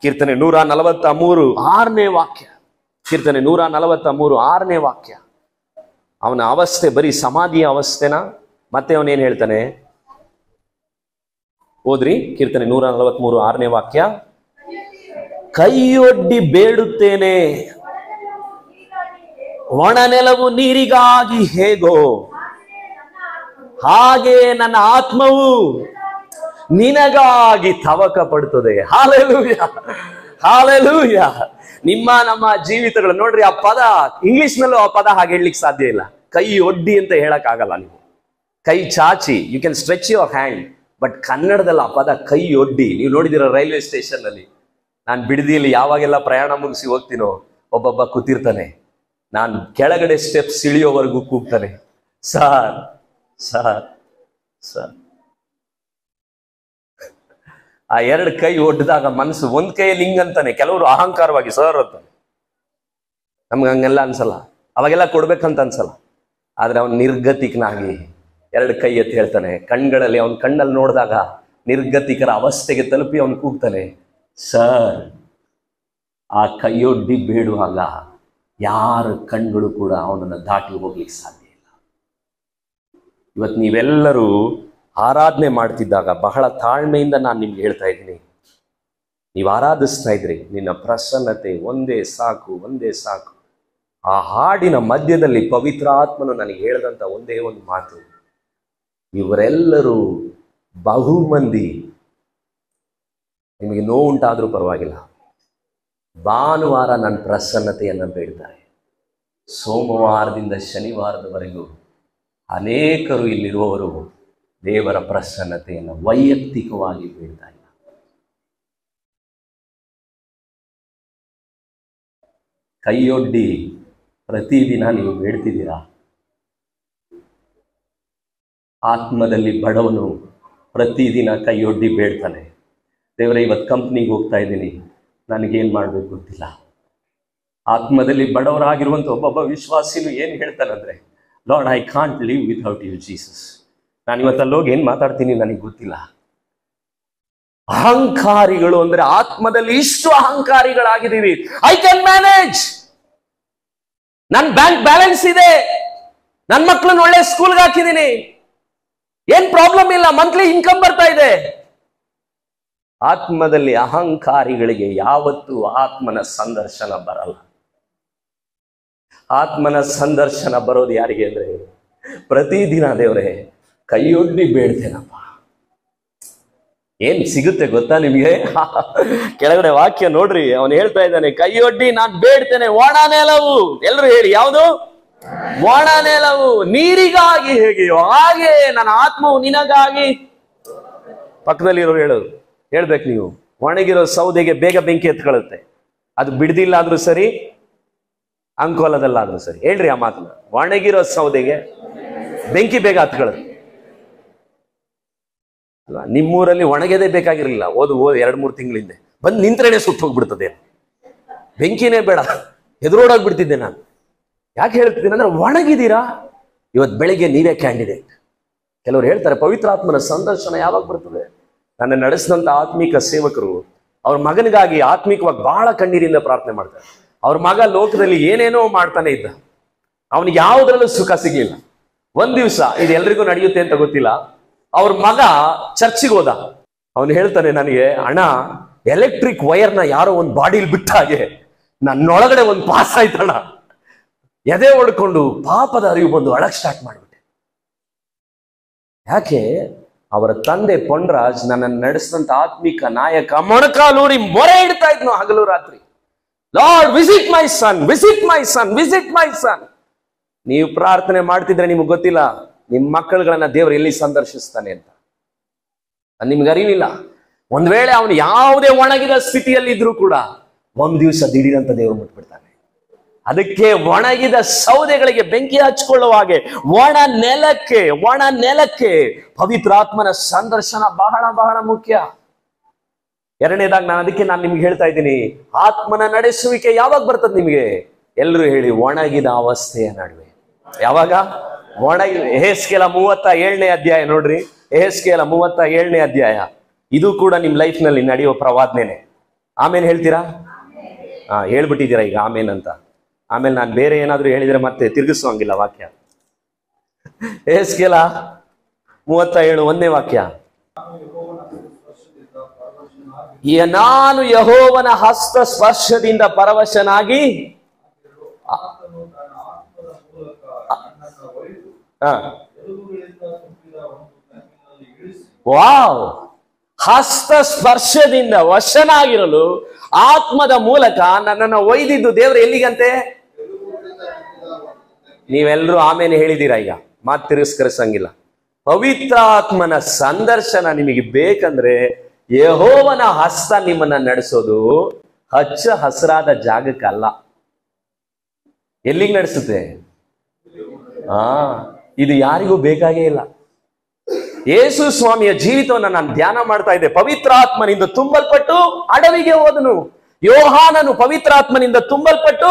ಕೀರ್ತನೆ 143 6ನೇ ವಾಕ್ಯ. ಕೀರ್ತನೆ 143 6ನೇ ವಾಕ್ಯ. ಅವನ ಅವಸ್ಥೆ ಬರೀ ಸಮಾಧಿಯ ಅವಸ್ಥೆನ. ಮತ್ತೆ ಅವನೇನ್ ಹೇಳ್ತಾನೆ ಓದ್ರಿ, ಕೀರ್ತನೆ 143 6ನೇ ವಾಕ್ಯ. ಕೈಯೊಡ್ಡಿ ಬೇಡುತ್ತೇನೆ, ಒಣ ನೆಲವು ನೀರಿಗಾಗಿ ಹೇಗೋ ಹಾಗೆ ನನ್ನ ಆತ್ಮವು ನಿನಗಾಗಿ ತವಕ ಪಡುತ್ತದೆ. Hallelujah, hallelujah. ನಿಮ್ಮ ನಮ್ಮ ಜೀವಿತಗಳು ನೋಡ್ರಿ, ಆ ಪದ ಇಂಗ್ಲಿಷ್ ನಲ್ಲೂ ಆ ಪದ ಹಾಗೆ ಹೇಳಲಿಕ್ಕೆ ಸಾಧ್ಯ ಇಲ್ಲ. ಕೈ ಒಡ್ಡಿ ಅಂತ ಹೇಳಕ್ ಆಗಲ್ಲ. ನೀವು ಕೈ ಚಾಚಿ, you can stretch your hand, but ಕನ್ನಡದಲ್ಲಿ ಆ ಪದ ಕೈ ಒಡ್ಡಿ. ನೀವು ನೋಡಿದಿರ ರೈಲ್ವೆ ಸ್ಟೇಷನ್ ಅಲ್ಲಿ, ನಾನು ಬಿಡದಿಯಲ್ಲಿ ಯಾವಾಗೆಲ್ಲ ಪ್ರಯಾಣ ಮುಗಿಸಿ ಹೋಗ್ತೀನೋ ಒಬ್ಬೊಬ್ಬ ಕೂತಿರ್ತಾನೆ, ನಾನು ಕೆಳಗಡೆ ಸ್ಟೆಪ್ಸ್ ಇಳಿಯೋವರೆಗೂ ಕೂಗ್ತಾನೆ, ಸರ್ ಸರ್ ಸರ್. ಆ ಎರಡು ಕೈ ಒಡ್ಡಿದಾಗ ಮನಸ್ಸು ಒಂದ್ ಕೈಯಲ್ಲಿ ಹಿಂಗಂತಾನೆ, ಕೆಲವರು ಅಹಂಕಾರವಾಗಿ ಸರ್ ಅಂತಾನೆ. ನಮ್ಗೆ ಹಂಗೆಲ್ಲ ಅನ್ಸಲ್ಲ, ಅವಾಗೆಲ್ಲ ಕೊಡ್ಬೇಕಂತ ಅನ್ಸಲ್ಲ. ಆದ್ರೆ ಅವನು ನಿರ್ಗತಿಕನಾಗಿ ಎರಡು ಕೈ ಎತ್ತಿ ಹೇಳ್ತಾನೆ. ಕಣ್ಗಳಲ್ಲಿ, ಅವನ ಕಣ್ಣಲ್ಲಿ ನೋಡಿದಾಗ ನಿರ್ಗತಿಕರ ಅವಸ್ಥೆಗೆ ತಲುಪಿ ಅವನು ಕೂಗ್ತಾನೆ, ಸರ್. ಆ ಕೈಯೊಡ್ಡಿ ಬೇಡುವಾಗ ಯಾರ ಕಣ್ಗಳು ಕೂಡ ಅವನನ್ನು ದಾಟಿ ಹೋಗ್ಲಿಕ್ಕೆ ಸಾಧ್ಯ ಇಲ್ಲ. ಇವತ್ತು ನೀವೆಲ್ಲರೂ ಆರಾಧನೆ ಮಾಡ್ತಿದ್ದಾಗ ಬಹಳ ತಾಳ್ಮೆಯಿಂದ ನಾನು ನಿಮ್ಗೆ ಹೇಳ್ತಾ ಇದ್ದೀನಿ, ನೀವು ಆರಾಧಿಸ್ತಾ ಇದ್ರಿ, ನಿನ್ನ ಪ್ರಸನ್ನತೆ ಒಂದೇ ಸಾಕು, ಒಂದೇ ಸಾಕು. ಆ ಹಾಡಿನ ಮಧ್ಯದಲ್ಲಿ ಪವಿತ್ರಾತ್ಮನು ನನಗೆ ಹೇಳಿದಂಥ ಒಂದೇ ಒಂದು ಮಾತು, ಇವರೆಲ್ಲರೂ ಬಹುಮಂದಿ, ನಿಮಗೆ ನೋವುಂಟಾದರೂ ಪರವಾಗಿಲ್ಲ, ಭಾನುವಾರ ನನ್ನ ಪ್ರಸನ್ನತೆಯನ್ನು ಬೇಡ್ತಾರೆ. ಸೋಮವಾರದಿಂದ ಶನಿವಾರದವರೆಗೂ ಅನೇಕರು ಇಲ್ಲಿರುವವರು ದೇವರ ಪ್ರಸನ್ನತೆಯನ್ನು ವೈಯಕ್ತಿಕವಾಗಿ ಬೇಡ್ತಾ ಇಲ್ಲ. ಕೈಯೊಡ್ಡಿ ಪ್ರತಿದಿನ ನೀವು ಬೇಡ್ತಿದ್ದೀರಾ? ಆತ್ಮದಲ್ಲಿ ಬಡವನು ಪ್ರತಿದಿನ ಕೈಯೊಡ್ಡಿ ಬೇಡ್ತಾನೆ, ದೇವರೇ ಇವತ್ತು ಕಂಪ್ನಿಗೆ ಹೋಗ್ತಾ ಇದ್ದೀನಿ, ನನಗೇನು ಮಾಡಬೇಕು ಗೊತ್ತಿಲ್ಲ. ಆತ್ಮದಲ್ಲಿ ಬಡವರಾಗಿರುವಂಥ ಒಬ್ಬೊಬ್ಬ ವಿಶ್ವಾಸಿನು ಏನು ಹೇಳ್ತಾನಂದ್ರೆ, Lord I can't live without you Jesus. ನಾನು ಇವತ್ತಲ್ಲಿ ಹೋಗಿ ಏನು ಮಾತಾಡ್ತೀನಿ ನನಗೆ ಗೊತ್ತಿಲ್ಲ. ಅಹಂಕಾರಿಗಳು ಅಂದ್ರೆ ಆತ್ಮದಲ್ಲಿ ಇಷ್ಟು ಅಹಂಕಾರಿಗಳಾಗಿದ್ದೀವಿ. ಐ ಕ್ಯಾನ್ ಮ್ಯಾನೇಜ್, ನನ್ನ ಬ್ಯಾಂಕ್ ಬ್ಯಾಲೆನ್ಸ್ ಇದೆ, ನನ್ನ ಮಕ್ಕಳನ್ನ ಒಳ್ಳೆ ಸ್ಕೂಲ್ಗೆ ಹಾಕಿದ್ದೀನಿ, ಏನ್ ಪ್ರಾಬ್ಲಮ್ ಇಲ್ಲ, ಮಂತ್ಲಿ ಇನ್ಕಮ್ ಬರ್ತಾ ಇದೆ. ಆತ್ಮದಲ್ಲಿ ಅಹಂಕಾರಿಗಳಿಗೆ ಯಾವತ್ತೂ ಆತ್ಮನ ಸಂದರ್ಶನ ಬರಲ್ಲ. ಆತ್ಮನ ಸಂದರ್ಶನ ಬರೋದು ಯಾರಿಗೆ ಅಂದ್ರೆ, ಪ್ರತಿದಿನ ದೇವರೇ ಕೈಯೊಡ್ಡಿ ಬೇಡ್ತೇನಪ್ಪ. ಏನ್ ಸಿಗುತ್ತೆ ಗೊತ್ತಾ ನಿಮ್ಗೆ? ಕೆಳಗಡೆ ವಾಕ್ಯ ನೋಡ್ರಿ, ಅವನು ಹೇಳ್ತಾ ಇದ್ದಾನೆ, ಕೈಯೊಡ್ಡಿ ನಾನು ಬೇಡ್ತೇನೆ ಒಣ ನೆಲವು. ಎಲ್ಲರೂ ಹೇಳಿ, ಯಾವುದು? ಒಣ ನೆಲವು ನೀರಿಗಾಗಿ ಹೇಗೆಯೋ ಹಾಗೆ ನನ್ನ ಆತ್ಮವು ನಿನಗಾಗಿ. ಪಕ್ಕದಲ್ಲಿರೋರು ಹೇಳ್ಬೇಕು ನೀವು, ಒಣಗಿರೋ ಸೌದೆಗೆ ಬೇಗ ಬೆಂಕಿ ಎತ್ಕೊಳ್ಳುತ್ತೆ, ಅದು ಬಿಡದಿಲ್ಲ ಆದ್ರೂ ಸರಿ, ಅಂಕೋಲದಲ್ಲಾದ್ರೂ ಸರಿ. ಹೇಳ್ರಿ ಆ ಮಾತನ್ನ, ಒಣಗಿರೋ ಸೌದೆಗೆ ಬೆಂಕಿ ಬೇಗ ಹತ್ಕೊಳ್ಳುತ್ತೆ ಅಲ್ವಾ? ನಿಮ್ಮೂರಲ್ಲಿ ಒಣಗೆದೇ ಬೇಕಾಗಿರಲಿಲ್ಲ, ಓದು 2-3 ತಿಂಗಳಿಂದ ಬಂದು ನಿಂತ್ರೇನೆ ಸುಟ್ಟು ಹೋಗ್ಬಿಡ್ತದೆ, ಬೆಂಕಿನೇ ಬೇಡ, ಎದುರೋಡೋಗ್ಬಿಡ್ತಿದ್ದೆ ನಾನು. ಯಾಕೆ ಹೇಳ್ತಿದ್ದೀನಿ ಅಂದ್ರೆ, ಒಣಗಿದ್ದೀರಾ. ಇವತ್ತು ಬೆಳಿಗ್ಗೆ ನೀವೇ ಕ್ಯಾಂಡಿಡೇಟ್. ಕೆಲವರು ಹೇಳ್ತಾರೆ, ಪವಿತ್ರಾತ್ಮನ ಸಂದರ್ಶನ ಯಾವಾಗ ಬರ್ತದೆ? ನನ್ನ ನಡೆಸಿದಂಥ ಆತ್ಮಿಕ ಸೇವಕರು ಅವ್ರ ಮಗನಿಗಾಗಿ ಆತ್ಮಿಕವಾಗಿ ಬಹಳ ಕಣ್ಣೀರಿಂದ ಪ್ರಾರ್ಥನೆ ಮಾಡ್ತಾರೆ. ಅವ್ರ ಮಗ ಲೋಕದಲ್ಲಿ ಏನೇನೋ ಮಾಡ್ತಾನೆ ಇದ್ದ, ಅವನಿಗೆ ಯಾವುದ್ರಲ್ಲೂ ಸುಖ ಸಿಗ್ಲಿಲ್ಲ. ಒಂದ್ ದಿವಸ, ಇದು ಎಲ್ರಿಗೂ ನಡೆಯುತ್ತೆ ಅಂತ ಗೊತ್ತಿಲ್ಲ, ಅವ್ರ ಮಗ ಚರ್ಚಿಗೆ ಹೋದ. ಅವನು ಹೇಳ್ತಾನೆ ನನಗೆ, ಅಣ್ಣ ಎಲೆಕ್ಟ್ರಿಕ್ ವೈರ್ನ ಯಾರೋ ಒಂದು ಬಾಡಿಲಿ ಬಿಟ್ಟ ಹಾಗೆ ನನ್ನೊಳಗಡೆ ಒಂದು ಪಾಸ್ ಆಯ್ತಣ್ಣ. ಎದೆ ಹೊಡ್ಕೊಂಡು ಪಾಪದ ಅರಿವು ಬಂದು ಅಳಕ್ ಸ್ಟಾರ್ಟ್ ಮಾಡ್ಬಿಟ್ಟೆ. ಯಾಕೆ? ಅವರ ತಂದೆ ಪೊಂಡ್ರಾಜ್ ನನ್ನನ್ನು ನಡೆಸಿದಂತ ಆತ್ಮಿಕ ನಾಯಕ ಮೊಣಕಾಲೂರಿ ಮೊರೆ ಇಡ್ತಾ ಇದ್ನು ಹಗಲು ರಾತ್ರಿ, Lord visit my son, visit my son, visit my son. ನೀವು ಪ್ರಾರ್ಥನೆ ಮಾಡ್ತಿದ್ರೆ ನಿಮ್ಗೆ ಗೊತ್ತಿಲ್ಲ ನಿಮ್ಮ ಮಕ್ಕಳುಗಳನ್ನ ದೇವರು ಎಲ್ಲಿ ಸಂದರ್ಶಿಸ್ತಾನೆ ಅಂತ. ನಿಮ್ಗೆ ಅರಿವಿಲ್ಲ. ಒಂದ್ ವೇಳೆ ಅವನು ಯಾವುದೇ ಒಣಗಿದ ಸ್ಥಿತಿಯಲ್ಲಿ ಇದ್ರೂ ಕೂಡ ಒಂದ್ ದಿವಸ ದಿಢೀರಂತ ದೇವರು ಮುಟ್ಬಿಡ್ತಾನೆ. ಅದಕ್ಕೆ ಒಣಗಿದ ಸೌದೆಗಳಿಗೆ ಬೆಂಕಿ ಹಚ್ಕೊಳ್ಳುವ ಹಾಗೆ ಒಣ ನೆಲಕ್ಕೆ ಪವಿತ್ರಾತ್ಮನ ಸಂದರ್ಶನ ಬಹಳ ಬಹಳ ಮುಖ್ಯ. ಎರಡನೇದಾಗಿ ನಾನು ನಿಮ್ಗೆ ಹೇಳ್ತಾ ಇದ್ದೀನಿ, ಆತ್ಮನ ನಡೆಸುವಿಕೆ ಯಾವಾಗ ಬರ್ತದೆ ನಿಮಗೆ? ಎಲ್ಲರೂ ಹೇಳಿ, ಒಣಗಿದ ಅವಸ್ಥೆಯ ನಡುವೆ. ಯಾವಾಗ? ಒಣಗಿ. ಯೆಹೆಜ್ಕೇಲ 37ನೇ ಅಧ್ಯಾಯ ನೋಡ್ರಿ, ಯೆಹೆಜ್ಕೇಲ 37ನೇ ಅಧ್ಯಾಯ. ಇದು ಕೂಡ ನಿಮ್ ಲೈಫ್ ನಲ್ಲಿ ನಡೆಯುವ ಪ್ರವಾದನೆನೆ. ಆಮೇಲೆ ಹೇಳ್ತೀರಾ? ಹೇಳ್ಬಿಟ್ಟಿದ್ದೀರಾ ಈಗ ಆಮೇನ್ ಅಂತ. ಆಮೇಲೆ ನಾನು ಬೇರೆ ಏನಾದ್ರು ಹೇಳಿದ್ರೆ ಮತ್ತೆ ತಿರುಗಿಸುವಂಗಿಲ್ಲ ವಾಕ್ಯ. ಎಸ್ಕೇಲ 37 1ನೇ ವಾಕ್ಯ. ನಾನು ಯೆಹೋವನ ಹಸ್ತ ಸ್ಪರ್ಶದಿಂದ ಪರವಶನಾಗಿ ವಾವ್, ಹಸ್ತ ಸ್ಪರ್ಶದಿಂದ ವಶನಾಗಿರಲು ಆತ್ಮದ ಮೂಲಕ ನನ್ನನ್ನು ಒಯ್ದಿದ್ದು ದೇವರು ಎಲ್ಲಿಗಂತೆ? ನೀವೆಲ್ಲರೂ ಆಮೇಲೆ ಹೇಳಿದ್ದೀರಾ, ಈಗ ಮಾತು ತಿರಸ್ಕರಿಸಂಗಿಲ್ಲ. ಪವಿತ್ರಾತ್ಮನ ಸಂದರ್ಶನ ನಿಮಗೆ ಬೇಕಂದ್ರೆ ಯೆಹೋವನ ಹಸ್ತ ನಿಮ್ಮನ್ನ ನಡೆಸೋದು ಹಚ್ಚ ಹಸಿರಾದ ಜಾಗಕ್ಕಲ್ಲ. ಎಲ್ಲಿಗೆ ನಡೆಸುತ್ತೆ? ಇದು ಯಾರಿಗೂ ಬೇಕಾಗೇ ಇಲ್ಲ. ಯೇಸು ಸ್ವಾಮಿಯ ಜೀವಿತವನ್ನ ನಾನು ಧ್ಯಾನ ಮಾಡ್ತಾ ಇದ್ದೆ. ಪವಿತ್ರಾತ್ಮನಿಂದ ತುಂಬಲ್ಪಟ್ಟು ಅಡವಿಗೆ ಹೋದನು. ಯೋಹಾನನು ಪವಿತ್ರಾತ್ಮನಿಂದ ತುಂಬಲ್ಪಟ್ಟು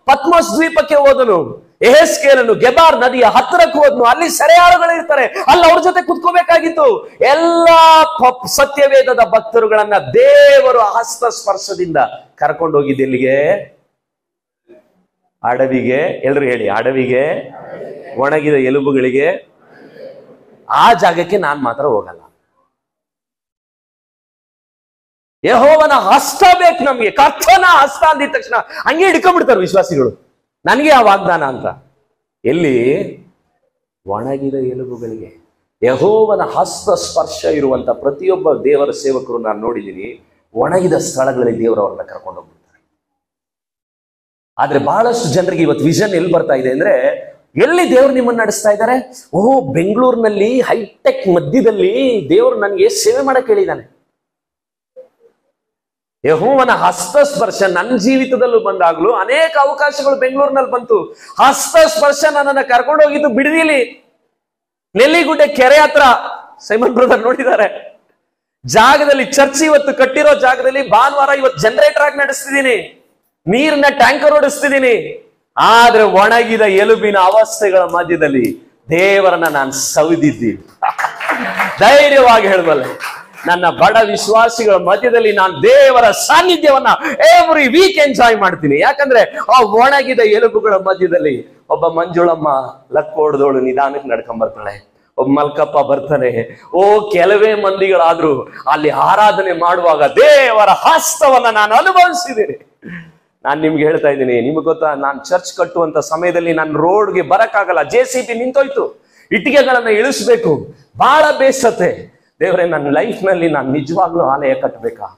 ಪತ್ಮಸ್ ದ್ವೀಪಕ್ಕೆ ಹೋದನು. ಯೆಹೆಸ್ಕೇಲನು ಗೆಬಾರ್ ನದಿಯ ಹತ್ತಿರಕ್ಕೆ ಹೋದನು. ಅಲ್ಲಿ ಸೆರೆಯಾಳುಗಳು ಇರ್ತಾರೆ, ಅಲ್ಲಿ ಅವ್ರ ಜೊತೆ ಕುತ್ಕೋಬೇಕಾಗಿತ್ತು. ಎಲ್ಲಾ ಸತ್ಯವೇದದ ಭಕ್ತರುಗಳನ್ನ ದೇವರು ಹಸ್ತ ಸ್ಪರ್ಶದಿಂದ ಕರ್ಕೊಂಡು ಹೋಗಿದ್ದು ಎಲ್ಲಿಗೆ? ಅಡವಿಗೆ. ಎಲ್ರು ಹೇಳಿ, ಅಡವಿಗೆ, ಒಣಗಿದ ಎಲುಬುಗಳಿಗೆ. ಆ ಜಾಗಕ್ಕೆ ನಾನ್ ಮಾತ್ರ ಹೋಗಲ್ಲ. ಯೆಹೋವನ ಹಸ್ತ ಬೇಕು ನಮ್ಗೆ. ಕರ್ತನ ಹಸ್ತ ಅಂದಿದ ತಕ್ಷಣ ಹಂಗೆ ಹಿಡ್ಕೊಂಡ್ಬಿಡ್ತಾರೆ ವಿಶ್ವಾಸಿಗಳು, ನನಗೆ ಆ ವಾಗ್ದಾನ ಅಂತ. ಎಲ್ಲಿ? ಒಣಗಿದ ಎಲುಬುಗಳಿಗೆ. ಯೆಹೋವನ ಹಸ್ತ ಸ್ಪರ್ಶ ಇರುವಂತ ಪ್ರತಿಯೊಬ್ಬ ದೇವರ ಸೇವಕರು ನಾನು ನೋಡಿದ್ದೀನಿ, ಒಣಗಿದ ಸ್ಥಳಗಳಲ್ಲಿ ದೇವರವ್ರನ್ನ ಕರ್ಕೊಂಡು ಹೋಗ್ಬಿಡ್ತಾರೆ. ಆದ್ರೆ ಬಹಳಷ್ಟು ಜನರಿಗೆ ಇವತ್ತು ವಿಷನ್ ಎಲ್ಲಿ ಬರ್ತಾ ಇದೆ ಅಂದ್ರೆ, ಎಲ್ಲಿ ದೇವ್ರು ನಿಮ್ಮನ್ನು ನಡೆಸ್ತಾ ಇದ್ದಾರೆ? ಬೆಂಗಳೂರಿನಲ್ಲಿ ಹೈಟೆಕ್ ಮಧ್ಯದಲ್ಲಿ ದೇವರು ನನಗೆ ಸೇವೆ ಮಾಡಕ್ ಹೇಳಿದ್ದಾನೆ. ಯೆಹೋವನ ಹಸ್ತ ಸ್ಪರ್ಶ ನನ್ನ ಜೀವಿತದಲ್ಲೂ ಬಂದಾಗ್ಲೂ ಅನೇಕ ಅವಕಾಶಗಳು ಬೆಂಗಳೂರಿನಲ್ಲಿ ಬಂತು. ಹಸ್ತ ಸ್ಪರ್ಶ ನನ್ನನ್ನು ಕರ್ಕೊಂಡು ಹೋಗಿದ್ದು ಬಿಡದಿಲಿ, ನೆಲ್ಲಿಗುಡ್ಡೆ ಕೆರೆ ಹತ್ರ. ಸೈಮನ್ ಬ್ರದರ್ ನೋಡಿದ್ದಾರೆ ಜಾಗದಲ್ಲಿ, ಚರ್ಚ್ ಇವತ್ತು ಕಟ್ಟಿರೋ ಜಾಗದಲ್ಲಿ ಭಾನುವಾರ ಇವತ್ತು ಜನರೇಟರ್ ಆಗಿ ನಡೆಸ್ತಿದ್ದೀನಿ, ನೀರಿನ ಟ್ಯಾಂಕರ್ ಓಡಿಸ್ತಿದ್ದೀನಿ. ಆದ್ರೆ ಒಣಗಿದ ಎಲುಬಿನ ಅವಸ್ಥೆಗಳ ಮಧ್ಯದಲ್ಲಿ ದೇವರನ್ನ ನಾನು ಸವಿದಿದ್ದೀನಿ. ಧೈರ್ಯವಾಗಿ ಹೇಳಬಲ್ಲೆ, ನನ್ನ ಬಡ ವಿಶ್ವಾಸಿಗಳ ಮಧ್ಯದಲ್ಲಿ ನಾನು ದೇವರ ಸಾನ್ನಿಧ್ಯವನ್ನ ಎವ್ರಿ ವೀಕ್ ಎಂಜಾಯ್ ಮಾಡ್ತೀನಿ. ಯಾಕಂದ್ರೆ ಆ ಒಣಗಿದ ಎಲುಬುಗಳ ಮಧ್ಯದಲ್ಲಿ ಒಬ್ಬ ಮಂಜುಳಮ್ಮ ಲಕ್ ಹೊಡೆದೋಳು ನಿಧಾನಕ್ಕೆ ನಡ್ಕೊಂಡ್ ಬರ್ತಾಳೆ, ಒಬ್ಬ ಮಲ್ಕಪ್ಪ ಬರ್ತಾನೆ. ಕೆಲವೇ ಮಂದಿಗಳಾದ್ರೂ ಅಲ್ಲಿ ಆರಾಧನೆ ಮಾಡುವಾಗ ದೇವರ ಹಸ್ತವನ್ನ ನಾನು ಅನುಭವಿಸಿದ್ದೀನಿ. ನಾನು ನಿಮ್ಗೆ ಹೇಳ್ತಾ ಇದ್ದೀನಿ, ನಿಮ್ಗೆ ಗೊತ್ತಾ, ನಾನು ಚರ್ಚ್ ಕಟ್ಟುವಂತ ಸಮಯದಲ್ಲಿ ನಾನು ರೋಡ್ಗೆ ಬರಕ್ಕಾಗಲ್ಲ, JCB ನಿಂತೋಯ್ತು, ಇಟ್ಟಿಗೆಗಳನ್ನ ಇಳಿಸ್ಬೇಕು, ಬಹಳ ಬೇಸತ್ತೆ. ದೇವರೇ, ನನ್ನ ಲೈಫ್ ನಲ್ಲಿ ನಾನು ನಿಜವಾಗ್ಲೂ ಆಲಯ ಕಟ್ಟಬೇಕಾ?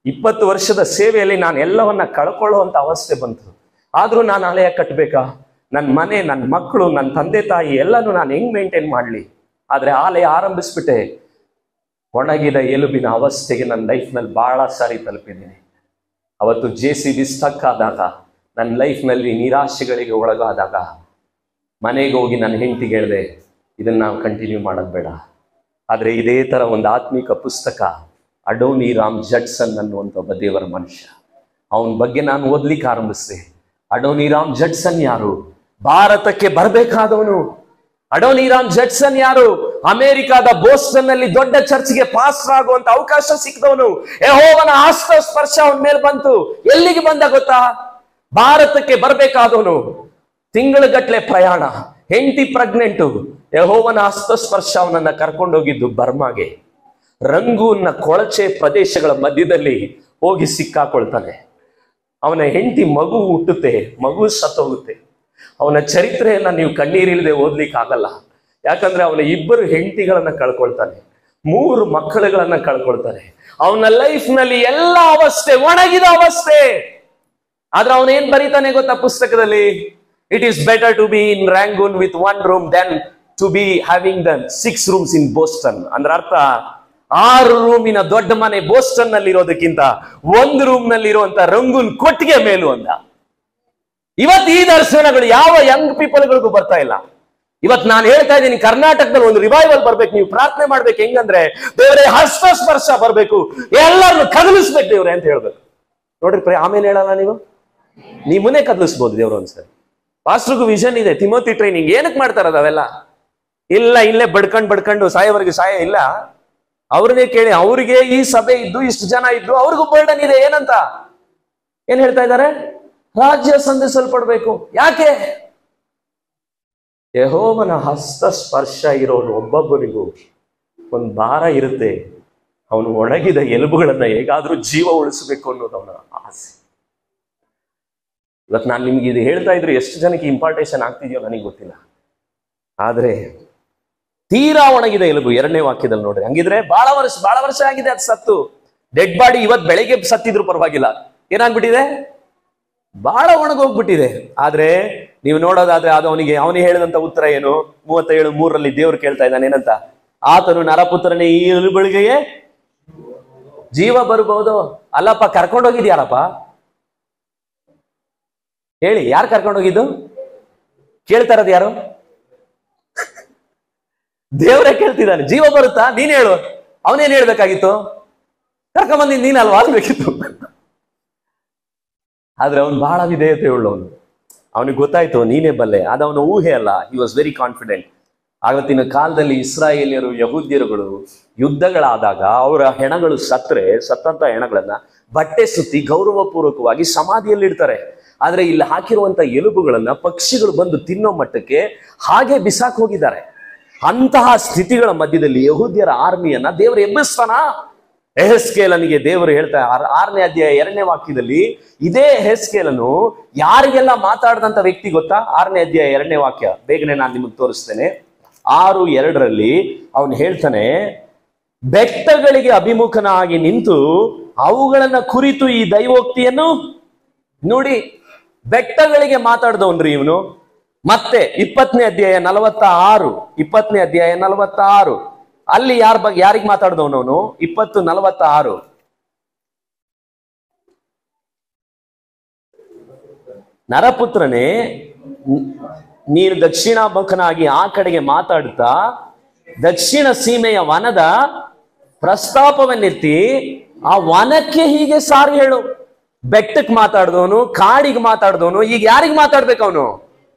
20 ವರ್ಷದ ಸೇವೆಯಲ್ಲಿ ನಾನು ಎಲ್ಲವನ್ನ ಕಳ್ಕೊಳ್ಳುವಂತ ಅವಸ್ಥೆ ಬಂತು. ಆದ್ರೂ ನಾನು ಆಲಯ ಕಟ್ಟಬೇಕಾ? ನನ್ನ ಮನೆ, ನನ್ನ ಮಕ್ಕಳು, ನನ್ನ ತಂದೆ ತಾಯಿ ಎಲ್ಲಾನು ನಾನು ಹೆಂಗ್ ಮೇಂಟೈನ್ ಮಾಡ್ಲಿ? ಆದ್ರೆ ಆಲಯ ಆರಂಭಿಸ್ಬಿಟ್ಟೆ. ಒಣಗಿದ ಎಲುಬಿನ ಅವಸ್ಥೆಗೆ ನನ್ನ ಲೈಫ್ ನಲ್ಲಿ ಬಹಳ ಸಾರಿ ತಲುಪಿದ್ದೀನಿ. ಅವತ್ತು JCB ಸ್ಟಕ್ ಆದಾಗ, ನನ್ನ ಲೈಫ್ನಲ್ಲಿ ನಿರಾಶೆಗಳಿಗೆ ಒಳಗಾದಾಗ ಮನೆಗೆ ಹೋಗಿ ನನ್ನ ಹೆಂಡತಿಗೆ ಹೇಳಿದೆ, ಇದನ್ನ ನಾವು ಕಂಟಿನ್ಯೂ ಮಾಡೋದು ಬೇಡ. ಆದರೆ ಇದೇ ಥರ ಒಂದು ಆತ್ಮಿಕ ಪುಸ್ತಕ, ಅಡೋನಿರಾಮ್ ಜಡ್ಸನ್ ಅನ್ನುವಂಥ ಒಬ್ಬ ದೇವರ ಮನುಷ್ಯ, ಅವನ ಬಗ್ಗೆ ನಾನು ಓದ್ಲಿಕ್ಕೆ ಆರಂಭಿಸಿದೆ. ಅಡೋನಿರಾಮ್ ಜಡ್ಸನ್ ಯಾರು? ಭಾರತಕ್ಕೆ ಬರಬೇಕಾದವನು. ಅಡೋನಿರಾಮ್ ಜಡ್ಸನ್ ಯಾರು? ಅಮೆರಿಕಾದ ಬೋಸ್ಟನ್ ನಲ್ಲಿ ದೊಡ್ಡ ಚರ್ಚ್ಗೆ ಪಾಸ್ಟರ್ ಆಗುವಂತ ಅವಕಾಶ ಸಿಕ್ಕದವನು. ಯೆಹೋವನ ಹಸ್ತ ಸ್ಪರ್ಶ ಅವನ ಮೇಲೆ ಬಂತು. ಎಲ್ಲಿಗೆ ಬಂದ ಗೊತ್ತಾ? ಭಾರತಕ್ಕೆ ಬರಬೇಕಾದವನು. ತಿಂಗಳಗಟ್ಲೆ ಪ್ರಯಾಣ, ಹೆಂಡತಿ ಪ್ರೆಗ್ನೆಂಟು. ಯೆಹೋವನ ಹಸ್ತ ಸ್ಪರ್ಶ ಅವನನ್ನ ಕರ್ಕೊಂಡೋಗಿದ್ದು ಬರ್ಮಾಗೆ. ರಂಗೂನ್ನ ಕೊಳಚೆ ಪ್ರದೇಶಗಳ ಮಧ್ಯದಲ್ಲಿ ಹೋಗಿ ಸಿಕ್ಕಾಕೊಳ್ತಾನೆ. ಅವನ ಹೆಂಡತಿ ಮಗು ಹುಟ್ಟುತ್ತೆ, ಮಗು ಸತ್ತೋಗುತ್ತೆ. ಅವನ ಚರಿತ್ರೆಯನ್ನ ನೀವು ಕಣ್ಣೀರಿಲ್ಲದೆ ಓದ್ಲಿಕ್ಕೆ ಆಗಲ್ಲ. ಯಾಕಂದ್ರೆ ಅವನ 2 ಹೆಂಡತಿಗಳನ್ನ ಕಳ್ಕೊಳ್ತಾನೆ, 3 ಮಕ್ಕಳುಗಳನ್ನ ಕಳ್ಕೊಳ್ತಾನೆ. ಅವನ ಲೈಫ್ ನಲ್ಲಿ ಎಲ್ಲ ಅವಸ್ಥೆ, ಒಣಗಿದ ಅವಸ್ಥೆ. ಆದ್ರೆ ಅವನೇನ್ ಬರೀತಾನೆ ಗೊತ್ತಾ ಪುಸ್ತಕದಲ್ಲಿ? It is better to be in Rangoon with 1 room then to be having the 6 rooms in Boston. ಅಂದ್ರೆ ಅರ್ಥ, 6 ರೂಮಿನ ದೊಡ್ಡ ಮನೆ ಬೋಸ್ಟನ್ ನಲ್ಲಿ ಇರೋದಕ್ಕಿಂತ 1 ರೂಮ್ ನಲ್ಲಿ ಇರುವಂತ ರಂಗೂನ್ ಕೊಟ್ಟಿಗೆ ಮೇಲು ಅಂದ. ಇವತ್ತು ಈ ದರ್ಶನಗಳು ಯಾವ ಯಂಗ್ ಪೀಪಲ್ಗಳಿಗೂ ಬರ್ತಾ ಇಲ್ಲ. ಇವತ್ತು ನಾನು ಹೇಳ್ತಾ ಇದ್ದೀನಿ, ಕರ್ನಾಟಕದಲ್ಲಿ ಒಂದು ರಿವೈವಲ್ ಬರ್ಬೇಕು. ನೀವು ಪ್ರಾರ್ಥನೆ ಮಾಡ್ಬೇಕು. ಹೆಂಗಂದ್ರೆ, ದೇವರೇ ಹಸ್ತ ಸ್ಪರ್ಶ ಬರ್ಬೇಕು, ಎಲ್ಲರನ್ನು ಕದಲಿಸ್ಬೇಕು ದೇವ್ರೆ ಅಂತ ಹೇಳ್ಬೇಕು. ನೋಡ್ರಿ, ಆಮೇಲೆ ಹೇಳಲ್ಲ ನೀವು, ನೀವನ್ನೇ ಕದಲಿಸ್ಬೋದು ದೇವ್ರು ಅನ್ಸರಿ. ಪಾಸ್ಟ್ರಿಗೂ ವಿಷನ್ ಇದೆ, ತಿಮೋತಿ ಟ್ರೈನಿಂಗ್ ಏನಕ್ಕೆ ಮಾಡ್ತಾರದ ಅವೆಲ್ಲ? ಇಲ್ಲ, ಇಲ್ಲೇ ಬಡ್ಕೊಂಡು ಸಾಯೋವರೆಗೆ ಸಾಯ ಇಲ್ಲ. ಅವ್ರನ್ನೇ ಕೇಳಿ, ಅವ್ರಿಗೆ ಈ ಸಭೆ ಇದ್ದು ಇಷ್ಟು ಜನ ಇದ್ದು ಅವ್ರಿಗೂ ಬರ್ಡನ್ ಇದೆ. ಏನಂತ ಏನ್ ಹೇಳ್ತಾ ಇದ್ದಾರೆ? ರಾಜ್ಯ ಸಂಧಿಸಲ್ಪಡ್ಬೇಕು. ಯಾಕೆ? ಯೆಹೋವನ ಹಸ್ತ ಸ್ಪರ್ಶ ಇರೋನು ಒಬ್ಬೊಬ್ಬರಿಗೂ ಒಂದು ಭಾರ ಇರುತ್ತೆ. ಅವನು ಒಣಗಿದ ಎಲುಬುಗಳನ್ನ ಹೇಗಾದ್ರೂ ಜೀವ ಉಳಿಸಬೇಕು ಅನ್ನೋದು ಅವನ ಆಸೆ. ಇವತ್ತು ನಾನು ನಿಮ್ಗೆ ಇದು ಹೇಳ್ತಾ ಇದ್ರೆ ಎಷ್ಟು ಜನಕ್ಕೆ ಇಂಪಾರ್ಟೇಷನ್ ಆಗ್ತಿದೆಯೋ ನನಗೆ ಗೊತ್ತಿಲ್ಲ. ಆದ್ರೆ ತೀರಾ ಒಣಗಿದ ಎಲುಬು 2ನೇ ವಾಕ್ಯದಲ್ಲಿ ನೋಡ್ರಿ. ಹಂಗಿದ್ರೆ ಬಹಳ ವರ್ಷ ಆಗಿದೆ ಅದು ಸತ್ತು. ಡೆಡ್ ಬಾಡಿ ಇವತ್ತು ಬೆಳಿಗ್ಗೆ ಸತ್ತಿದ್ರು ಪರವಾಗಿಲ್ಲ, ಏನಾಗ್ಬಿಟ್ಟಿದೆ? ಬಹಳ ಒಣಗೋಗ್ಬಿಟ್ಟಿದೆ. ಆದ್ರೆ ನೀವು ನೋಡೋದಾದ್ರೆ ಅದು ಅವನಿಗೆ ಹೇಳಿದಂತ ಉತ್ತರ ಏನು? 37:3 ದೇವ್ರು ಕೇಳ್ತಾ ಇದ್ದಾನೆ ಏನಂತ? ಆತನು ನರಪುತ್ರನೇ, ಈ ಎಲುಬುಗಳಿಗೆ ಜೀವ ಬರಬಹುದು. ಅಲ್ಲಪ್ಪ, ಕರ್ಕೊಂಡೋಗಿದ್ಯಾರಪ್ಪ ಹೇಳಿ? ಯಾರು ಕರ್ಕೊಂಡೋಗಿದ್ದು? ಕೇಳ್ತಾ ಇರೋದು ಯಾರು? ದೇವರೇ ಕೇಳ್ತಿದ್ದಾನೆ. ಜೀವ ಬರುತ್ತಾ? ನೀನ್ ಹೇಳು. ಅವನೇನ್ ಹೇಳ್ಬೇಕಾಗಿತ್ತು? ಕರ್ಕೊಂಬಂದಿದ್ದು ನೀನಲ್ವಾ ಅನ್ಬೇಕಿತ್ತು. ಆದ್ರೆ ಅವನು ಬಹಳ ವಿಧೇಯತೆ ಉಳ್ಳವನು. ಅವನಿಗೆ ಗೊತ್ತಾಯ್ತು ನೀನೇ ಬಲ್ಲೆ. ಅದು ಅವನ ಊಹೆ ಅಲ್ಲ. He was very confident. ಆವತ್ತಿನ ಕಾಲದಲ್ಲಿ ಇಸ್ರಾಯೇಲಿಯರು, ಯಹೂದ್ಯರುಗಳು ಯುದ್ಧಗಳಾದಾಗ ಅವರ ಹೆಣಗಳು ಸತ್ತಂತ ಹೆಣಗಳನ್ನ ಬಟ್ಟೆ ಸುತ್ತಿ ಗೌರವಪೂರ್ವಕವಾಗಿ ಸಮಾಧಿಯಲ್ಲಿ ಇಡ್ತಾರೆ. ಆದ್ರೆ ಇಲ್ಲಿ ಹಾಕಿರುವಂತ ಎಲುಬುಗಳನ್ನ ಪಕ್ಷಿಗಳು ಬಂದು ತಿನ್ನೋ ಮಟ್ಟಕ್ಕೆ ಹಾಗೆ ಬಿಸಾಕ್ ಹೋಗಿದ್ದಾರೆ. ಅಂತಹ ಸ್ಥಿತಿಗಳ ಮಧ್ಯದಲ್ಲಿ ಯಹೂದ್ಯರ ಆರ್ಮಿಯನ್ನ ದೇವರು ಎಬ್ಬಿಸ್ತಾನ. ಯೆಹೆಜ್ಕೇಲನಿಗೆ ದೇವರು ಹೇಳ್ತಾ 6ನೇ ಅಧ್ಯಾಯ 2ನೇ ವಾಕ್ಯದಲ್ಲಿ ಇದೇ ಯೆಹೆಜ್ಕೇಲನು ಯಾರಿಗೆಲ್ಲ ಮಾತಾಡಿದಂತ ವ್ಯಕ್ತಿ ಗೊತ್ತಾ? 6ನೇ ಅಧ್ಯಾಯ 2ನೇ ವಾಕ್ಯ ಬೇಗನೆ ನಾನು ನಿಮಗೆ ತೋರಿಸ್ತೇನೆ. 6:2 ಅವನು ಹೇಳ್ತಾನೆ, ಬೆಟ್ಟಗಳಿಗೆ ಅಭಿಮುಖನಾಗಿ ನಿಂತು ಅವುಗಳನ್ನ ಕುರಿತು ಈ ದೈವೋಕ್ತಿಯನ್ನು ನೋಡಿ. ಬೆಟ್ಟಗಳಿಗೆ ಮಾತಾಡ್ದವನ್ರಿ ಇವನು. ಮತ್ತೆ 20ನೇ ಅಧ್ಯಾಯ 46 ಅಲ್ಲಿ ಯಾರಿಗೆ ಮಾತಾಡ್ದವನವನು? 20:46 ನರಪುತ್ರನೇ, ನೀನು ದಕ್ಷಿಣಾಭಿಮುಖನಾಗಿ ಆ ಕಡೆಗೆ ಮಾತಾಡುತ್ತಾ ದಕ್ಷಿಣ ಸೀಮೆಯ ವನದ ಪ್ರಸ್ತಾಪವನ್ನೆತ್ತಿ ಆ ವನಕ್ಕೆ ಹೀಗೆ ಸಾರಿ ಹೇಳು. ಬೆಟ್ಟಕ್ಕೆ ಮಾತಾಡ್ದವನು, ಕಾಡಿಗೆ ಮಾತಾಡ್ದವನು, ಈಗ ಯಾರಿಗೆ ಮಾತಾಡ್ಬೇಕು? ಅವನು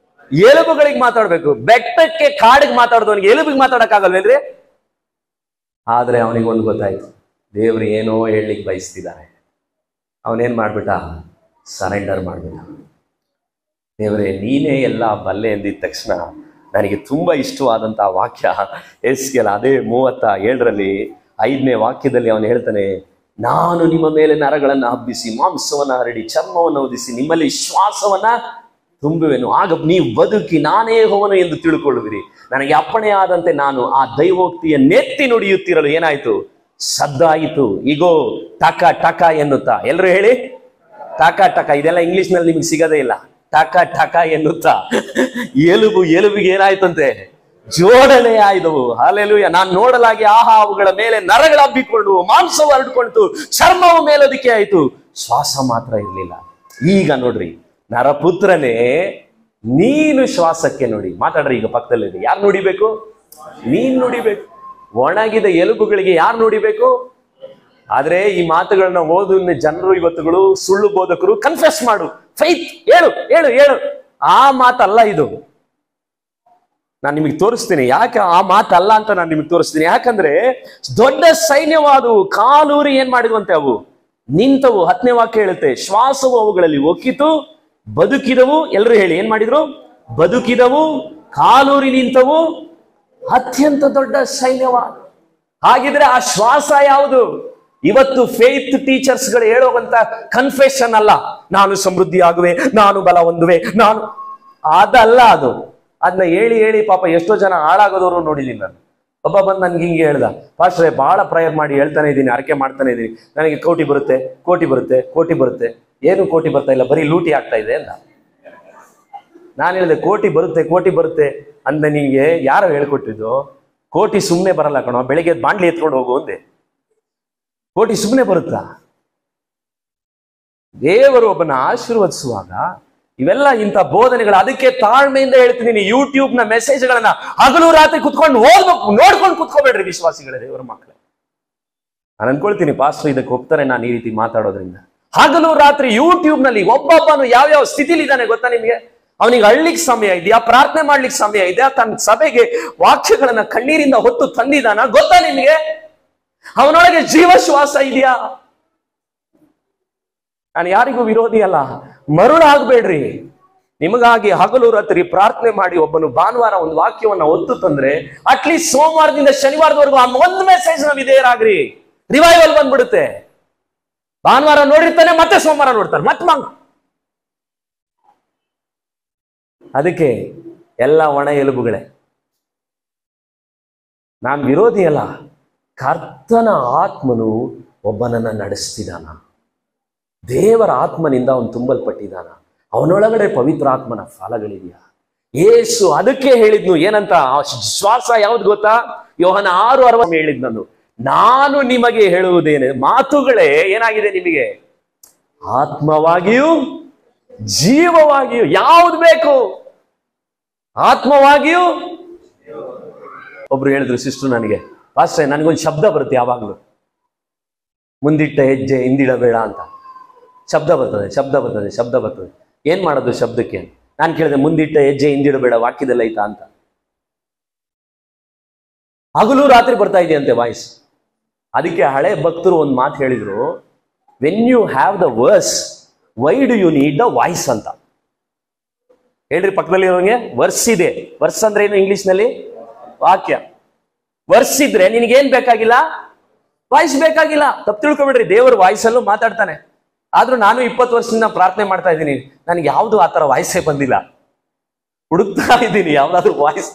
ಎಲುಬುಗಳಿಗೆ ಮಾತಾಡ್ಬೇಕು. ಬೆಟ್ಟಕ್ಕೆ ಕಾಡಿಗೆ ಮಾತಾಡ್ದವನಿಗೆ ಎಲುಬಿಗೆ ಮಾತಾಡಕ್ಕಾಗಲ್ವೇನ್ರಿ? ಆದ್ರೆ ಅವನಿಗೆ ಒಂದು ಗೊತ್ತಾಯ್ತು, ದೇವ್ರು ಏನೋ ಹೇಳಲಿಕ್ಕೆ ಬಯಸ್ತಿದ್ದಾರೆ. ಅವನೇನ್ ಮಾಡ್ಬಿಟ್ಟ? ಸರೆಂಡರ್ ಮಾಡ್ಬಿಟ್ಟ. ದೇವರೇ ನೀನೇ ಎಲ್ಲ ಬಲ್ಲೆ ಎಂದಿದ ತಕ್ಷಣ ನನಗೆ ತುಂಬಾ ಇಷ್ಟವಾದಂತಹ ವಾಕ್ಯ ಯೆಹೆಜ್ಕೇಲ ಅದೇ 37 5ನೇ ವಾಕ್ಯದಲ್ಲಿ ಅವನು ಹೇಳ್ತಾನೆ, ನಾನು ನಿಮ್ಮ ಮೇಲೆ ನರಗಳನ್ನು ಹಬ್ಬಿಸಿ ಮಾಂಸವನ್ನ ಹರಡಿ ಚರ್ಮವನ್ನು ಒದಿಸಿ ನಿಮ್ಮಲ್ಲಿ ಶ್ವಾಸವನ್ನ ತುಂಬುವೆನು. ಆಗ ನೀವು ಬದುಕಿ ನಾನೇ ಯೆಹೋವನು ಎಂದು ತಿಳ್ಕೊಳ್ಳುವಿರಿ. ನನಗೆ ಅಪ್ಪಣೆ ಆದಂತೆ ನಾನು ಆ ದೈವೋಕ್ತಿಯ ನೆತ್ತಿ ನುಡಿಯುತ್ತಿರಲು ಏನಾಯ್ತು? ಸದ್ದಾಯಿತು. ಈಗೋ ಟಕ ಟಕ ಎನ್ನುತ್ತಾ, ಎಲ್ರು ಹೇಳಿ ಟಕ ಟಕ. ಇದೆಲ್ಲ ಇಂಗ್ಲಿಷ್ ನಲ್ಲಿ ನಿಮ್ಗೆ ಸಿಗದೇ ಇಲ್ಲ. ಟಕ ಟಕ ಎನ್ನುತ್ತಾ ಎಲುಬಿಗೆ ಏನಾಯ್ತಂತೆ? ಜೋಡಣೆ ಆಯ್ದವು. ಹಲ್ಲೆಲೂಯಾ. ನಾನು ನೋಡಲಾಗಿ ಆಹಾ ಅವುಗಳ ಮೇಲೆ ನರಗಳು ಹಬ್ಬಿಕೊಂಡು ಮಾಂಸವು ಹರಡ್ಕೊಳ್ತು, ಚರ್ಮವು ಮೇಲೋದಿಕೆ ಆಯ್ತು, ಶ್ವಾಸ ಮಾತ್ರ ಇರ್ಲಿಲ್ಲ. ಈಗ ನೋಡ್ರಿ, ನರಪುತ್ರನೇ ನೀನು ಶ್ವಾಸಕ್ಕೆ ನೋಡಿ. ಮಾತಾಡ್ರಿ ಈಗ ಪಕ್ಕದಲ್ಲಿ. ಯಾರು ನುಡಿಬೇಕು? ನೀನ್ ನುಡಿಬೇಕು. ಒಣಗಿದ ಎಲುಬುಗಳಿಗೆ ಯಾರು ನುಡಿಬೇಕು? ಆದ್ರೆ ಈ ಮಾತುಗಳನ್ನ ಓದು ಜನರು ಇವತ್ತುಗಳು ಸುಳ್ಳು ಬೋಧಕರು ಕನ್ಫೆಸ್ ಮಾಡು, ಫೈತ್ ಹೇಳು ಹೇಳು ಹೇಳು. ಆ ಮಾತಲ್ಲ ಇದು. ನಾನು ನಿಮಗೆ ತೋರಿಸ್ತೀನಿ ಯಾಕೆ ಆ ಮಾತಲ್ಲ ಅಂತ. ನಾನು ನಿಮಗೆ ತೋರಿಸ್ತೀನಿ ಯಾಕಂದ್ರೆ ದೊಡ್ಡ ಸೈನ್ಯವಾದವು ಕಾಲೂರಿ ಏನ್ ಮಾಡಿದ್ವಂತೆ? ಅವು ನಿಂತವು. 10ನೇ ವಾಕ್ಯ ಹೇಳುತ್ತೆ, ಶ್ವಾಸವು ಅವುಗಳಲ್ಲಿ ಒಕ್ಕಿತು, ಬದುಕಿದವು. ಎಲ್ರು ಹೇಳಿ, ಏನ್ ಮಾಡಿದ್ರು? ಬದುಕಿದವು, ಕಾಲೂರಿ ನಿಂತವು, ಅತ್ಯಂತ ದೊಡ್ಡ ಸೈನ್ಯವಾದ. ಹಾಗಿದ್ರೆ ಆ ಶ್ವಾಸ ಯಾವುದು? ಇವತ್ತು ಫೇತ್ ಟೀಚರ್ಸ್ ಗಳು ಹೇಳುವಂತ ಕನ್ಫೆಷನ್ ಅಲ್ಲ, ನಾನು ಸಮೃದ್ಧಿ ಆಗುವೆ, ನಾನು ಬಲ ಹೊಂದುವೆ, ನಾನು ಅದಲ್ಲ ಅದು. ಅದನ್ನ ಹೇಳಿ ಹೇಳಿ ಪಾಪ ಎಷ್ಟೋ ಜನ ಹಾಳಾಗೋದವರು ನೋಡಿದೀನಿ ನಾನು. ಒಬ್ಬ ಬಂದು ನನ್ಗೆ ಹಿಂಗೆ ಹೇಳ್ದ, ಪಾಸ್ಟ್ರೇ ಬಹಳ ಪ್ರೇಯರ್ ಮಾಡಿ ಹೇಳ್ತಾನೆ ಇದ್ದೀನಿ, ಅರಕೆ ಮಾಡ್ತಾನೆ ಇದ್ದೀನಿ, ನನಗೆ ಕೋಟಿ ಬರುತ್ತೆ ಕೋಟಿ ಬರುತ್ತೆ ಕೋಟಿ ಬರುತ್ತೆ. ಏನು ಕೋಟಿ ಬರ್ತಾ ಇಲ್ಲ, ಬರೀ ಲೂಟಿ ಆಗ್ತಾ ಇದೆ ಅಂತ. ನಾನು ಹೇಳಿದೆ ಕೋಟಿ ಬರುತ್ತೆ ಅಂದ. ನಿಂಗೆ ಯಾರು ಹೇಳ್ಕೊಟ್ಟಿದ್ದು? ಕೋಟಿ ಸುಮ್ಮನೆ ಬರಲ್ಲ ಕಣೋ, ಬೆಳಿಗ್ಗೆ ಬಾಂಡ್ಲಿ ಎತ್ಕೊಂಡು ಹೋಗು ಅಂದೆ. ಕೋಟಿ ಸುಮ್ಮನೆ ಬರುತ್ತಾ? ದೇವರು ಒಬ್ಬನ ಆಶೀರ್ವದಿಸುವಾಗ ಇವೆಲ್ಲ ಇಂಥ ಬೋಧನೆಗಳು. ಅದಕ್ಕೆ ತಾಳ್ಮೆಯಿಂದ ಹೇಳ್ತೀನಿ, ಯೂಟ್ಯೂಬ್ ನ ಮೆಸೇಜ್ಗಳನ್ನ ಹಗಲು ರಾತ್ರಿ ಕುತ್ಕೊಂಡು ಓದ್ಬೇಕು, ನೋಡ್ಕೊಂಡು ಕುತ್ಕೋಬೇಡ್ರಿ ವಿಶ್ವಾಸಿಗಳೇ, ದೇವರ ಮಕ್ಕಳೇ. ನಾನು ಅನ್ಕೊಳ್ತೀನಿ ಪಾಸ್ಟರ್ ಇದಕ್ಕೆ ಹೋಗ್ತಾರೆ ನಾನು ಈ ರೀತಿ ಮಾತಾಡೋದ್ರಿಂದ. ಹಗಲು ರಾತ್ರಿ ಯೂಟ್ಯೂಬ್ ನಲ್ಲಿ ಒಬ್ಬೊಬ್ಬನು ಯಾವ್ಯಾವ ಸ್ಥಿತಿಲಿ ಇದ್ದಾನೆ ಗೊತ್ತಾ ನಿಮ್ಗೆ? ಅವನಿಗೆ ಅಳ್ಲಿಕ್ಕೆ ಸಮಯ ಇದೆಯಾ? ಪ್ರಾರ್ಥನೆ ಮಾಡ್ಲಿಕ್ಕೆ ಸಮಯ ಇದೆಯಾ? ತನ್ನ ಸಭೆಗೆ ವಾಕ್ಯಗಳನ್ನ ಕಣ್ಣೀರಿಂದ ಹೊತ್ತು ತಂದಿದ್ದಾನ ಗೊತ್ತಾ ನಿಮ್ಗೆ? ಅವನೊಳಗೆ ಜೀವಶ್ವಾಸ ಇದೆಯಾ? ನಾನು ಯಾರಿಗೂ ವಿರೋಧಿ ಅಲ್ಲ, ಮರುಳಾಗಬೇಡ್ರಿ. ನಿಮಗಾಗಿ ಹಗಲು ರಾತ್ರಿ ಪ್ರಾರ್ಥನೆ ಮಾಡಿ ಒಬ್ಬನು ಭಾನುವಾರ ಒಂದು ವಾಕ್ಯವನ್ನ ಒತ್ತು ತಂದ್ರೆ ಅಟ್ಲೀಸ್ಟ್ ಸೋಮವಾರದಿಂದ ಶನಿವಾರದವರೆಗೂ ಆ ಒಂದು ಮೆಸೇಜ್ ನ ವಿಧೇಯರಾಗ್ರಿ. ರಿವೈವಲ್ ಬಂದ್ಬಿಡುತ್ತೆ. ಭಾನುವಾರ ನೋಡಿರ್ತಾನೆ, ಮತ್ತೆ ಸೋಮವಾರ ನೋಡ್ತಾನೆ, ಮತ್ತೆ ಅದಕ್ಕೆ ಎಲ್ಲ ಒಣ ಎಲುಬುಗಳೇ. ನಾನು ವಿರೋಧಿ ಅಲ್ಲ. ಕರ್ತನ ಆತ್ಮನು ಒಬ್ಬನನ್ನ ನಡೆಸ್ತಿದ್ದಾನ. ದೇವರ ಆತ್ಮನಿಂದ ಅವನು ತುಂಬಲ್ಪಟ್ಟಿದ್ದಾನ. ಅವನೊಳಗಡೆ ಪವಿತ್ರ ಆತ್ಮನ ಫಲಗಳಿದೆಯಾ? ಯೇಸು ಅದಕ್ಕೆ ಹೇಳಿದ್ನು ಏನಂತ? ಶ್ವಾಸ ಯಾವ್ದು ಗೊತ್ತಾ? ಯೋಹನ 6:60 ಹೇಳಿದ್ನನು, ನಾನು ನಿಮಗೆ ಹೇಳುವುದೇನೆ ಮಾತುಗಳೇ ಏನಾಗಿದೆ ನಿಮಗೆ? ಆತ್ಮವಾಗಿಯೂ ಜೀವವಾಗಿಯೂ. ಯಾವ್ದು ಬೇಕು? ಆತ್ಮವಾಗಿಯೂ. ಒಬ್ರು ಹೇಳಿದ್ರು ಸಿಸ್ಟರ್ ನನಗೆ, ಪಾಸ್ಟ್ರೆ ನನಗೊಂದು ಶಬ್ದ ಬರುತ್ತೆ ಯಾವಾಗ್ಲೂ, ಮುಂದಿಟ್ಟ ಹೆಜ್ಜೆ ಹಿಂದಿಡಬೇಡ ಅಂತ. ಶಬ್ದ ಬರ್ತದೆ. ಏನ್ ಮಾಡೋದು ಶಬ್ದಕ್ಕೆ? ನಾನು ಕೇಳಿದೆ, ಮುಂದಿಟ್ಟ ಹೆಜ್ಜೆ ಹಿಂದಿಡಬೇಡ ವಾಕ್ಯದಲ್ಲಿ ಐತಾ ಅಂತ. ಹಗಲು ರಾತ್ರಿ ಬರ್ತಾ ಇದೆಯಂತೆ ವಾಯ್ಸ್. ಅದಕ್ಕೆ ಹಳೆ ಭಕ್ತರು ಒಂದು ಮಾತು ಹೇಳಿದ್ರು, when you have the words why do you need the voice ಅಂತ. ಹೇಳ್ರಿ ಪಕ್ಕದಲ್ಲಿ ಇರೋಂಗೆ. ವರ್ಸ್ ಇದೆ. ವರ್ಸ್ ಅಂದ್ರೆ ಏನು ಇಂಗ್ಲಿಷ್ ನಲ್ಲಿ? ವಾಕ್ಯ. ವರ್ಸ್ ಇದ್ರೆ ನಿನಗೇನ್ ಬೇಕಾಗಿಲ್ಲ? ವಾಯ್ಸ್ ಬೇಕಾಗಿಲ್ಲ. ತಪ್ಪು ತಿಳ್ಕೊಬೇಡ್ರಿ, ದೇವರು ವಾಯ್ಸಲ್ಲೂ ಮಾತಾಡ್ತಾನೆ. ಆದ್ರೂ ನಾನು 20 ವರ್ಷದಿಂದ ಪ್ರಾರ್ಥನೆ ಮಾಡ್ತಾ ಇದ್ದೀನಿ, ನನಗೆ ಯಾವ್ದು ಆತರ ವಾಯ್ಸೇ ಬಂದಿಲ್ಲ. ಹುಡುಕ್ತಾ ಇದ್ದೀನಿ ಯಾವ್ದಾದ್ರು ವಾಯ್ಸ್.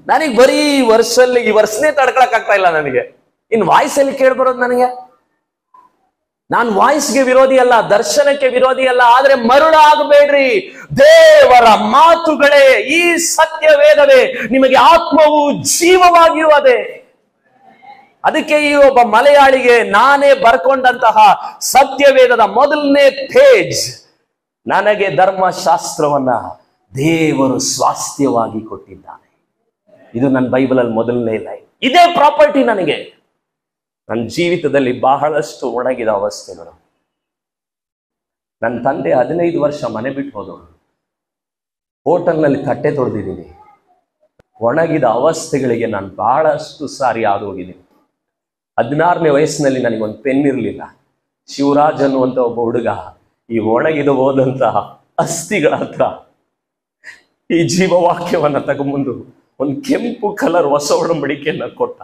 ನನಗೆ ಬರೀ ವರ್ಷಲ್ಲಿ ಈ ವರ್ಷನೇ ತಡ್ಕೊಳಕ್ ಆಗ್ತಾ ಇಲ್ಲ ನನಗೆ. ಇನ್ ವಾಯ್ಸ್ ಅಲ್ಲಿ ಕೇಳ್ಬರೋದು ನನಗೆ? ನಾನು ವಾಯ್ಸ್ಗೆ ವಿರೋಧಿ ಅಲ್ಲ, ದರ್ಶನಕ್ಕೆ ವಿರೋಧಿ ಅಲ್ಲ. ಆದ್ರೆ ಮರುಳಾಗಬೇಡ್ರಿ. ದೇವರ ಮಾತುಗಳೇ, ಈ ಸತ್ಯ ವೇದವೇ ನಿಮಗೆ ಆತ್ಮವು ಜೀವವಾಗಿಯೂ ಅದೇ. ಅದಕ್ಕೆ ಈ ಒಬ್ಬ ಮಲಯಾಳಿಗೆ ನಾನೇ ಬರ್ಕೊಂಡಂತಹ ಸತ್ಯವೇದದ ಮೊದಲನೇ ಪೇಜ್, ನನಗೆ ಧರ್ಮಶಾಸ್ತ್ರವನ್ನ ದೇವರು ಸ್ವಾಸ್ಥ್ಯವಾಗಿ ಕೊಟ್ಟಿದ್ದಾನೆ. ಇದು ನನ್ನ ಬೈಬಲ್ ಅಲ್ಲಿ ಮೊದಲನೇ ಲೈನ್. ಇದೇ ಪ್ರಾಪರ್ಟಿ ನನಗೆ. ನನ್ನ ಜೀವಿತದಲ್ಲಿ ಬಹಳಷ್ಟು ಒಣಗಿದ ಅವಸ್ಥೆಗಳು. ನನ್ನ ತಂದೆ 15 ವರ್ಷ ಮನೆ ಬಿಟ್ಟು ಹೋದವರು. ಹೋಟೆಲ್ನಲ್ಲಿ ತಟ್ಟೆ ತೊಳೆದಿದ್ದೀನಿ. ಒಣಗಿದ ಅವಸ್ಥೆಗಳಿಗೆ ನಾನು ಬಹಳಷ್ಟು ಸಾರಿ ಆದು ಹೋಗಿದ್ದೀನಿ. 16ನೇ ವಯಸ್ಸಿನಲ್ಲಿ ನನಗೊಂದು ಪೆನ್ ಇರಲಿಲ್ಲ. ಶಿವರಾಜ್ ಅನ್ನುವಂಥ ಒಬ್ಬ ಹುಡುಗ ಈ ಒಣಗಿದ ಹೋದಂತಹ ಅಸ್ಥಿಗಳ ಹತ್ರ ಈ ಜೀವವಾಕ್ಯವನ್ನ ತಗೊಂಬಂದು ಒಂದು ಕೆಂಪು ಕಲರ್ ಹೊಸ ಒಡಂಬಡಿಕೆಯನ್ನ ಕೊಟ್ಟ.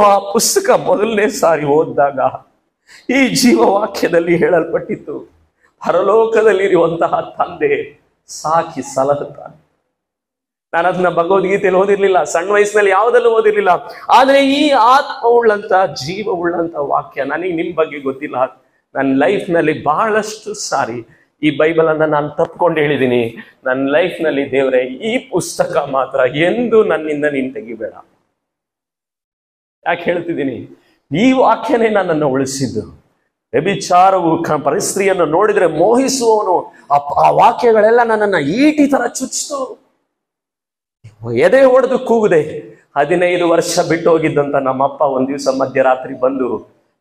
ಆ ಪುಸ್ತಕ ಮೊದಲನೇ ಸಾರಿ ಓದಿದಾಗ ಈ ಜೀವವಾಕ್ಯದಲ್ಲಿ ಹೇಳಲ್ಪಟ್ಟಿತ್ತು, ಪರಲೋಕದಲ್ಲಿರುವಂತಹ ತಂದೆ ಸಾಕಿ ಸಲಹುತ್ತಾನೆ. ನಾನು ಅದನ್ನ ಭಗವದ್ಗೀತೆಯಲ್ಲಿ ಓದಿರ್ಲಿಲ್ಲ, ಸಣ್ಣ ವಯಸ್ಸಿನಲ್ಲಿ ಯಾವುದಲ್ಲೂ ಓದಿರ್ಲಿಲ್ಲ. ಆದ್ರೆ ಈ ಆತ್ಮವುಳ್ಳಂತ ಜೀವವುಳ್ಳಂತ ವಾಕ್ಯ ನನಗೆ ನಿಮ್ ಬಗ್ಗೆ ಗೊತ್ತಿಲ್ಲ. ನನ್ನ ಲೈಫ್ ನಲ್ಲಿ ಬಹಳಷ್ಟು ಸಾರಿ ಈ ಬೈಬಲ್ ಅನ್ನ ನಾನು ತಪ್ಕೊಂಡು ಹೇಳಿದ್ದೀನಿ. ನನ್ನ ಲೈಫ್ ನಲ್ಲಿ ದೇವರೇ, ಈ ಪುಸ್ತಕ ಮಾತ್ರ ಎಂದು ನನ್ನಿಂದ ನೀನ್ ತೆಗಿಬೇಡ. ಯಾಕೆ ಹೇಳ್ತಿದ್ದೀನಿ? ಈ ವಾಕ್ಯನೇ ನನ್ನನ್ನು ಉಳಿಸಿದ್ದು. ವ್ಯಭಿಚಾರವು ಪರಿಸ್ತ್ರೀಯನ್ನು ನೋಡಿದ್ರೆ ಮೋಹಿಸುವವನು. ಆ ವಾಕ್ಯಗಳೆಲ್ಲ ನನ್ನನ್ನ ಈಟಿ ತರ ಚುಚ್ಚಿತು. ಎದೆ ಹೊಡೆದು ಕೂಗುದೆ. 15 ವರ್ಷ ಬಿಟ್ಟು ಹೋಗಿದ್ದಂತ ನಮ್ಮಪ್ಪ ಒಂದ್ ದಿವಸ ಮಧ್ಯರಾತ್ರಿ ಬಂದು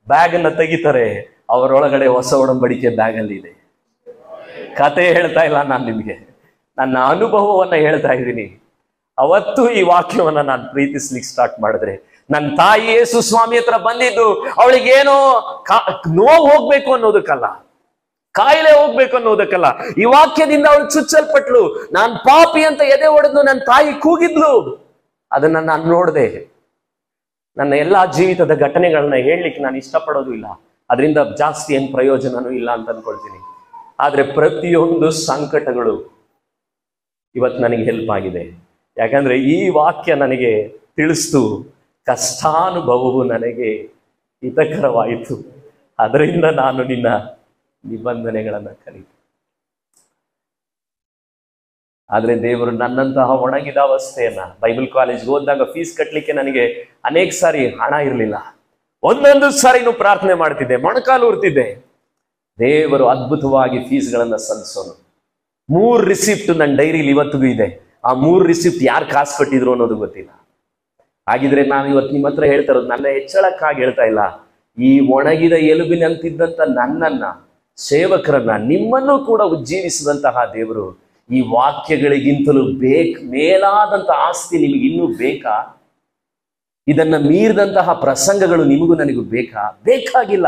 ಬ್ಯಾಗ್ ಅನ್ನ ತೆಗಿತಾರೆ. ಅವರೊಳಗಡೆ ಹೊಸ ಒಡಂಬಡಿಕೆ ಬ್ಯಾಗ್ ಅಲ್ಲಿ ಇದೆ. ಕತೆ ಹೇಳ್ತಾ ಇಲ್ಲ ನಾನು ನಿಮ್ಗೆ, ನನ್ನ ಅನುಭವವನ್ನ ಹೇಳ್ತಾ ಇದ್ದೀನಿ. ಅವತ್ತು ಈ ವಾಕ್ಯವನ್ನ ನಾನು ಪ್ರೀತಿಸ್ಲಿಕ್ಕೆ ಸ್ಟಾರ್ಟ್ ಮಾಡಿದ್ರೆ, ನನ್ನ ತಾಯಿ ಯೇಸು ಸ್ವಾಮಿ ಹತ್ರ ಬಂದಿದ್ದು ಅವಳಿಗೇನೋ ನೋವು ಹೋಗ್ಬೇಕು ಅನ್ನೋದಕ್ಕಲ್ಲ, ಕಾಯಿಲೆ ಹೋಗ್ಬೇಕು ಅನ್ನೋದಕ್ಕಲ್ಲ. ಈ ವಾಕ್ಯದಿಂದ ಅವಳು ಚುಚ್ಚಲ್ಪಟ್ಲು. ನಾನ್ ಪಾಪಿ ಅಂತ ಎದೆ ಹೊಡೆದು ನನ್ನ ತಾಯಿ ಕೂಗಿದ್ಲು. ಅದನ್ನ ನಾನು ನೋಡ್ದೆ. ನನ್ನ ಎಲ್ಲಾ ಜೀವಿತದ ಘಟನೆಗಳನ್ನ ಹೇಳಲಿಕ್ಕೆ ನಾನು ಇಷ್ಟಪಡೋದು ಇಲ್ಲ. ಅದರಿಂದ ಜಾಸ್ತಿ ಏನ್ ಪ್ರಯೋಜನನೂ ಇಲ್ಲ ಅಂತ ಅನ್ಕೊಳ್ತೀನಿ. ಆದ್ರೆ ಪ್ರತಿಯೊಂದು ಸಂಕಟಗಳು ಇವತ್ತು ನನಗೆ ಹೆಲ್ಪ್ ಆಗಿದೆ. ಯಾಕಂದ್ರೆ ಈ ವಾಕ್ಯ ನನಗೆ ತಿಳಿಸ್ತು, ಕಷ್ಟಾನುಭವವು ನನಗೆ ಹಿತಕರವಾಯಿತು. ಅದರಿಂದ ನಾನು ನಿನ್ನ ನಿಬಂಧನೆಗಳನ್ನ ಕಲಿತೆ. ಆದ್ರೆ ದೇವರು ನನ್ನಂತಹ ಒಣಗಿದ ಅವಸ್ಥೆಯನ್ನ, ಬೈಬಲ್ ಕಾಲೇಜ್ಗೆ ಹೋದಾಗ ಫೀಸ್ ಕಟ್ಲಿಕ್ಕೆ ನನಗೆ ಅನೇಕ ಸಾರಿ ಹಣ ಇರಲಿಲ್ಲ. ಒಂದೊಂದು ಸಾರಿನೂ ಪ್ರಾರ್ಥನೆ ಮಾಡ್ತಿದ್ದೆ, ಮೊಣಕಾಲು ಉರ್ತಿದ್ದೆ. ದೇವರು ಅದ್ಭುತವಾಗಿ ಫೀಸ್ಗಳನ್ನ ಸಲ್ಲಿಸೋನು. 3 ರಿಸಿಪ್ಟ್ ನನ್ನ ಡೈರಿಲಿ ಇವತ್ತಿಗೂ ಇದೆ. ಆ 3 ರಿಸಿಪ್ಟ್ ಯಾರು ಕಾಸು ಕಟ್ಟಿದ್ರು ಅನ್ನೋದು ಗೊತ್ತಿಲ್ಲ. ಹಾಗಿದ್ರೆ ನಾನು ಇವತ್ತು ನಿಮ್ಮ ಹತ್ರ ಹೇಳ್ತಾ ಇರೋದು ನನ್ನ ಹೆಚ್ಚಳಕ್ಕಾಗಿ ಹೇಳ್ತಾ ಇಲ್ಲ. ಈ ಒಣಗಿದ ಎಲುಬಿನಂತಿದ್ದಂತ ನನ್ನನ್ನ, ಸೇವಕರನ್ನ, ನಿಮ್ಮನ್ನು ಕೂಡ ಉಜ್ಜೀವಿಸಿದಂತಹ ದೇವರು ಈ ವಾಕ್ಯಗಳಿಗಿಂತಲೂ ಮೇಲಾದಂತ ಆಸ್ತಿ ನಿಮಗೆ ಇನ್ನೂ ಬೇಕಾ? ಇದನ್ನ ಮೀರಿದಂತಹ ಪ್ರಸಂಗಗಳು ನಿಮಗೂ ನನಗೂ ಬೇಕಾಗಿಲ್ಲ.